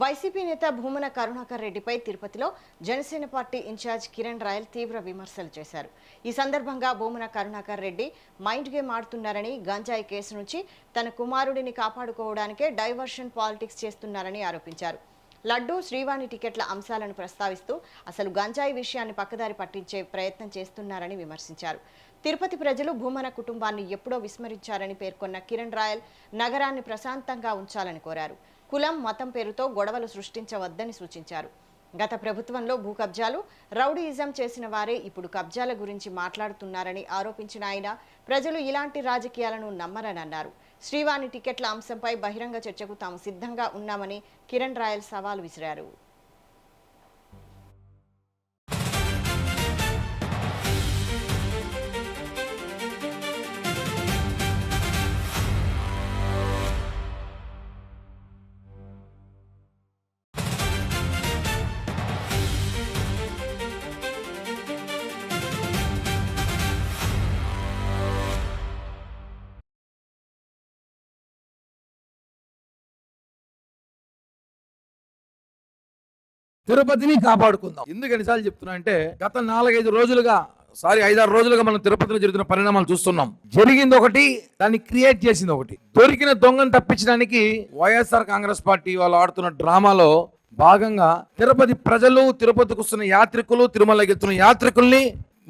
YCP నేత భూమన కరుణాకర్ రెడ్డిపై తిరుపతిలో జనసేన పార్టీ ఇన్ఛార్జ్ కిరణ్ రాయల్ తీవ్ర విమర్శలు చేశారు. ఈ సందర్భంగా భూమన కరుణాకర్ రెడ్డి మైండ్ గేమ్ ఆడుతున్నారని, గంజాయి కేసు నుంచి తన కుమారుడిని కాపాడుకోవడానికే డైవర్షన్ పాలిటిక్స్ చేస్తున్నారని ఆరోపించారు. లడ్డూ, శ్రీవాణి టికెట్ల అంశాలను ప్రస్తావిస్తూ అసలు గంజాయి విషయాన్ని పక్కదారి పట్టించే ప్రయత్నం చేస్తున్నారని విమర్శించారు. తిరుపతి ప్రజలు భూమన కుటుంబాన్ని ఎప్పుడో విస్మరించారని పేర్కొన్న కిరణ్ రాయల్ నగరాన్ని ప్రశాంతంగా ఉంచాలని కోరారు. కులం, మతం పేరుతో గొడవలు సృష్టించవద్దని సూచించారు. గత ప్రభుత్వంలో భూ కబ్జాలు, రౌడీయిజం చేసిన వారే ఇప్పుడు కబ్జాల గురించి మాట్లాడుతున్నారని ఆరోపించిన ఆయన ప్రజలు ఇలాంటి రాజకీయాలను నమ్మరని అన్నారు. శ్రీవాణి టికెట్ల అంశంపై బహిరంగ చర్చకు తాము సిద్ధంగా ఉన్నామని కిరణ్ రాయల్ సవాల్ విసిరారు. తిరుపతిని కాపాడుకుందాం. ఎందుకు ఎన్నిసార్లు చెప్తున్నా అంటే గత 5-6 రోజులుగా మనం తిరుపతిలో జరుగుతున్న పరిణామాలు చూస్తున్నాం. జరిగింది ఒకటి, దాన్ని క్రియేట్ చేసింది ఒకటి. దొరికిన దొంగను తప్పించడానికి వైఎస్ఆర్ కాంగ్రెస్ పార్టీ వాళ్ళు ఆడుతున్న డ్రామాలో భాగంగా తిరుపతి ప్రజలు, తిరుపతికి వస్తున్న యాత్రికులు, తిరుమలకి వెళ్తున్న యాత్రికుల్ని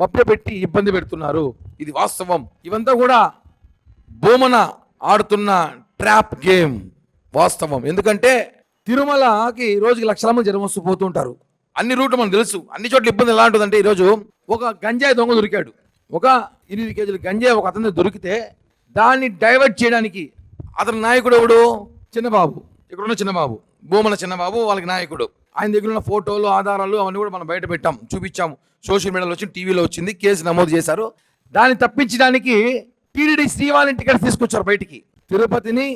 మభ్యపెట్టి ఇబ్బంది పెడుతున్నారు. ఇది వాస్తవం. ఇవంతా కూడా భూమన ఆడుతున్న ట్రాప్ గేమ్ వాస్తవం. ఎందుకంటే తిరుమలకి రోజుకి లక్షల మంది జనం వస్తూ పోతూ ఉంటారు. అన్ని రూట్లు మనకు తెలుసు. అన్ని చోట్ల ఇబ్బంది ఎలా ఉంటుందంటే, ఈరోజు ఒక గంజాయి దొంగ దొరికాడు. ఒక 8 కేజీల గంజాయి ఒక అతను దొరికితే దాన్ని డైవర్ట్ చేయడానికి అతని నాయకుడు ఎవడు? చిన్నబాబు. ఇక్కడున్న చిన్నబాబు, భూమన చిన్నబాబు వాళ్ళకి నాయకుడు. ఆయన దగ్గర ఉన్న ఫోటోలు, ఆధారాలు అవన్నీ కూడా మనం బయట పెట్టాం, చూపించాము. సోషల్ మీడియాలో వచ్చింది, టీవీలో వచ్చింది, కేసు నమోదు చేశారు. దాన్ని తప్పించడానికి టీడీడీ శ్రీవాణి టికెట్స్ తీసుకొచ్చారు బయటికి. తిరుపతిని